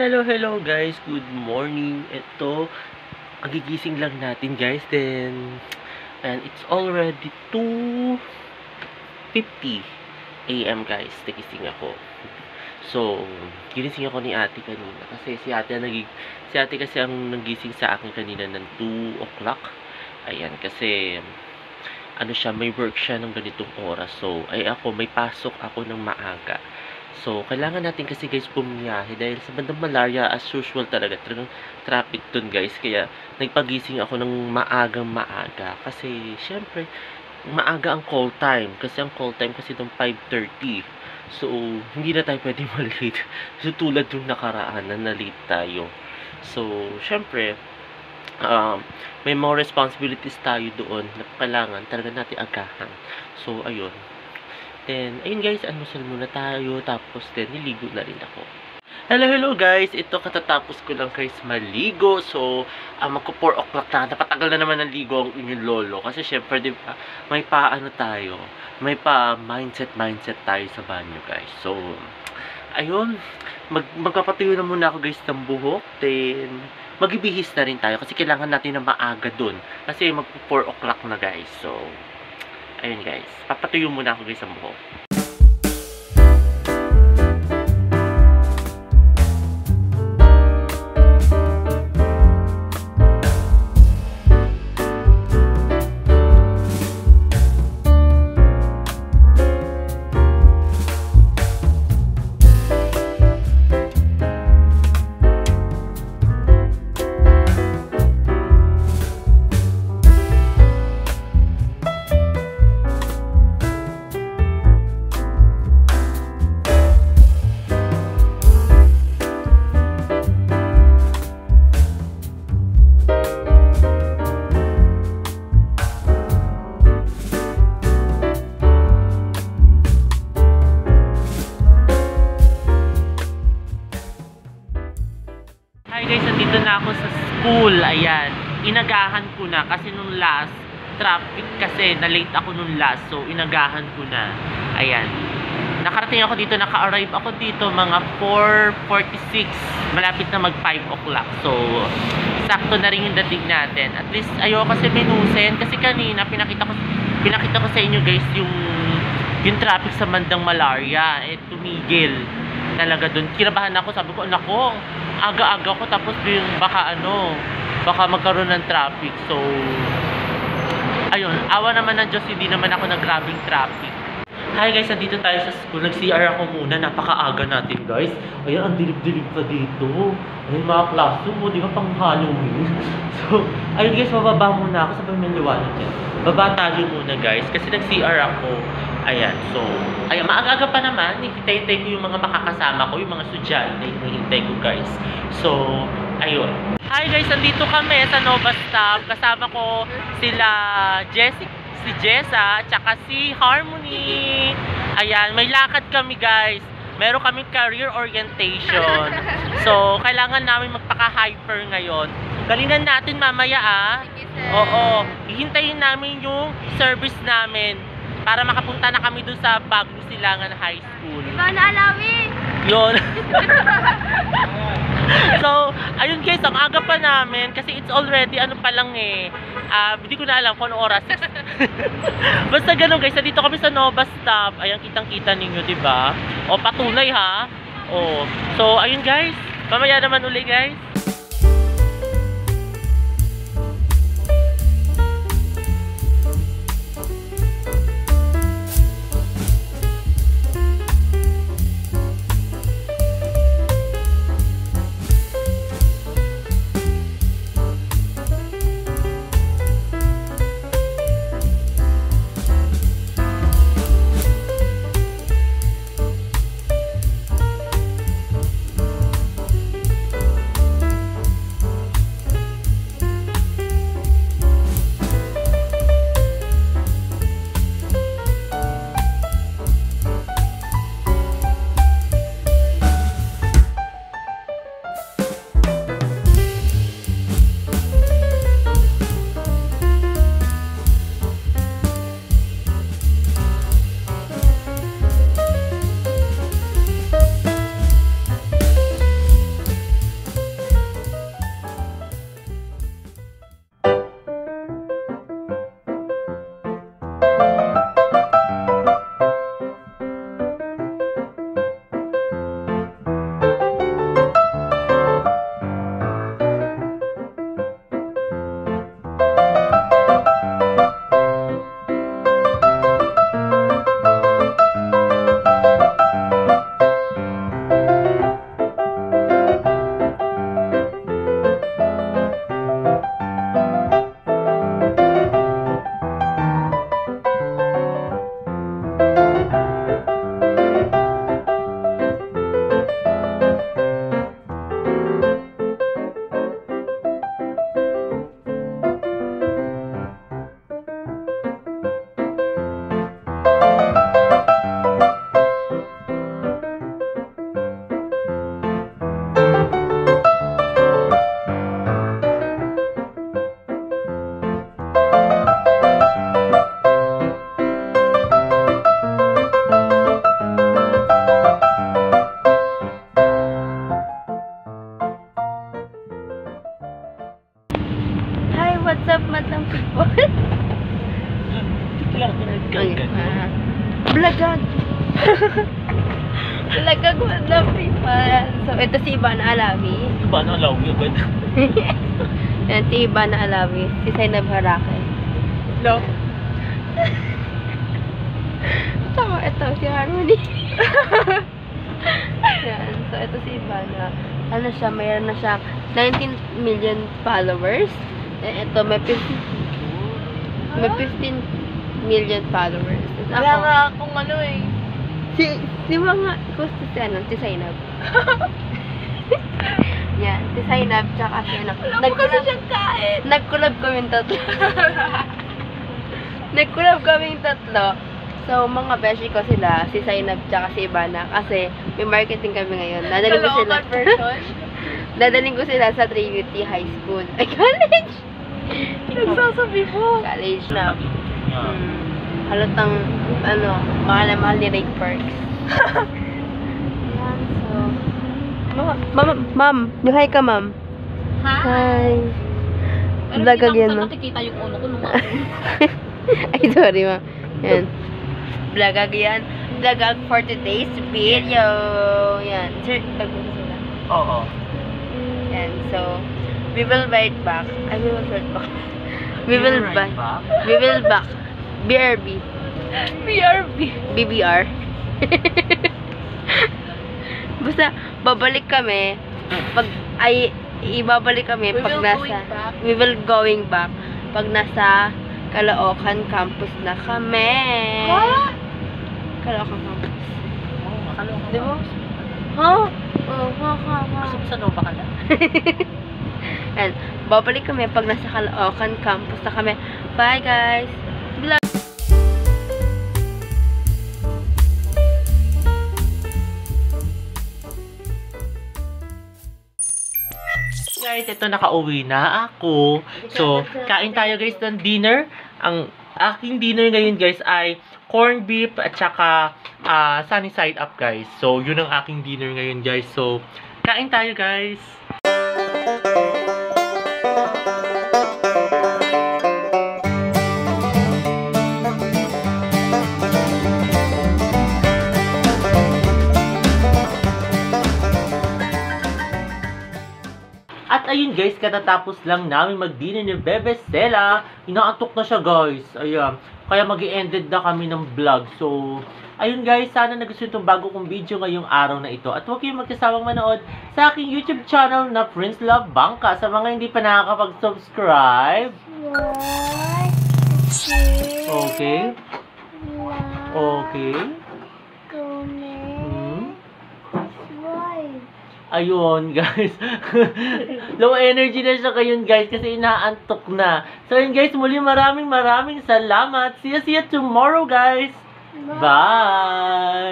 Hello guys, good morning. Ito, kagigising lang natin guys. And it's already 2:50 AM guys. Nagising ako. So, ginising ako ni ate kanina. Kasi si ate kasi ang nagising sa akin kanina ng 2 o'clock. Ayan, kasi ano siya, may work siya ng ganitong oras. So, ako, may pasok ako ng maaga. So, kailangan natin kasi guys bumiyahe dahil sa bandang Malaria, as usual talagang traffic dun guys. Kaya, nagpagising ako ng maagang-maaga. Kasi, syempre, maaga ang call time. Kasi ang call time kasi nung 5:30. So, hindi na tayo pwede malate. So, tulad yung nakaraan na na-late tayo. So, syempre, may more responsibilities tayo doon na kailangan talaga natin agahan. So, ayun. Then, ayun guys, almusal muna tayo. Tapos, niligo na rin ako. Hello guys. Ito, katatapos ko lang guys maligo. So, magko 4 o'clock na. Napatagal na naman ng ligo ang inyong lolo. Kasi syempre, di ba, may tayo. May mindset tayo sa banyo guys. So, ayun. Magpapatuyo na muna ako guys ng buhok. Then, magbibihis na rin tayo. Kasi kailangan natin na maaga dun. Kasi magpo 4 o'clock na guys. So, ayun guys, papatuyo muna ako guys ang buhok. Hi guys, nandito na ako sa school. Ayan, inagahan ko na kasi nung last traffic kasi na-late ako nung last. So, inagahan ko na. Ayan. Nakarating ako dito, naka-arrive ako dito mga 4:46. Malapit na mag 5 o'clock. So, sakto na rin yung dating natin. At least, ayoko kasi minusin. Kasi kanina, pinakita ko sa inyo guys yung traffic sa bandang Malaria. Tumigil. Talaga doon. Kinabahan ako. Sabi ko, nako, aga-aga ko tapos yung baka magkaroon ng traffic. So, ayun, awa naman ng Diyos, hindi naman ako nag-grabing traffic. Hi guys, nandito tayo sa school. Nag-CR ako muna, napakaaga natin guys. Ayan, ang dilib-dilib pa dito. Ayun, mga classroom mo, di ba pang Halloween? So, ayun guys, mababa muna ako. Sabay may liwanag yan. Baba tayo muna guys, kasi nag-CR ako. Ayan, so, ayan, maaga-aga pa naman. Hintay-hintay ko yung mga makakasama ko, yung mga estudyante. Hintay ko guys. So, ayun. Hi guys, nandito kami sa Nova Stop. Kasama ko sila si Jessa, tsaka si Harmony. Ayan, may lakad kami guys. Meron kami career orientation. So, kailangan namin magpaka-hyper ngayon. Galingan natin mamaya Oo, hihintayin namin yung service namin para makapunta na kami dun sa Bagong Silangan High School. Diba naalawi? Yun. So, ayun guys, ang aga pa namin kasi it's already ano pa lang hindi ko na alam kung anong oras. Basta ganun guys, dito kami sa Nova Stop. Ayan, kitang-kita ninyo, diba? O, patunay ha. O, so, ayun guys. Mamaya naman uli guys. what's up, madam people? Biglang pinagkagan. Blagag. Blagag, madam people. So, ito si Ivana Alawi. Iba na alaw yun, agad. Yan, si Ivana Alawi. Si Zainab Harake. Hello? Tama, ito, si Harmony. Yan, so ito si Ivana. Ano siya, mayroon na siya 19 million followers. And ito, may 15 million followers. Wala nga akong ano eh. Si mga gusto si ano, si Zainab. Yan, si Zainab tsaka si ano. Kasi siyang kain. Nag-collab kaming tatlo. Nag-collab kaming tatlo. So, mga beshi ko sila, si Zainab tsaka si Ivana. Kasi may marketing kami ngayon. Dadaling ko sila. Kalookan version. Dadaling ko sila sa Trinity High School. Ay, college! Nagsasabi mo. College na. Halatang, ano, mahal na mahal ni Ray Parks. Yan, so. Ma'am, hi ka, ma'am. Hi. Pero Vlogag hindi yan, naman ma'am. sa nakikita yung ulo ko nung Ay, sorry, ma'am. Yan. Vlogag yan. Vlogag for today's video. Yan. Sir, tagpo sila. Oo. And so, we will write back. I will write back. We will back. We will back. BRB. BRB. BBR. Basta, babalik kami. Ibabalik kami We pag will nasa... going back. We will going back pag nasa Caloocan campus na kami. Ha? Caloocan campus. Oo, makaloka. Di ba? Ha? Oo, ha. Gusto mo sa Nova ka na? And, babalik kami pag nasa Caloocan campus na kami. Bye, guys! Vlog! Guys, ito nakauwi na ako. So, kain tayo guys ng dinner. Ang aking dinner ngayon guys ay corned beef at saka sunny side up guys. So, yun ang aking dinner ngayon guys. So, kain tayo guys. At ayun guys, katatapos lang namin mag-dinner ni Bebe Stella. Inaantok na siya guys. Ayan. Kaya mag-i-ended na kami ng vlog. So, ayun guys, sana nagustuhan itong bago kong video ngayong araw na ito. At huwag kayong magkasawang manood sa aking YouTube channel na Prince Love Bangka. Sa mga hindi pa nakakapag-subscribe. Okay. Okay. Ayun, guys. Low energy na siya ngayon, guys, kasi inaantok na. So, yun, guys, muli maraming salamat. See you tomorrow, guys. Bye!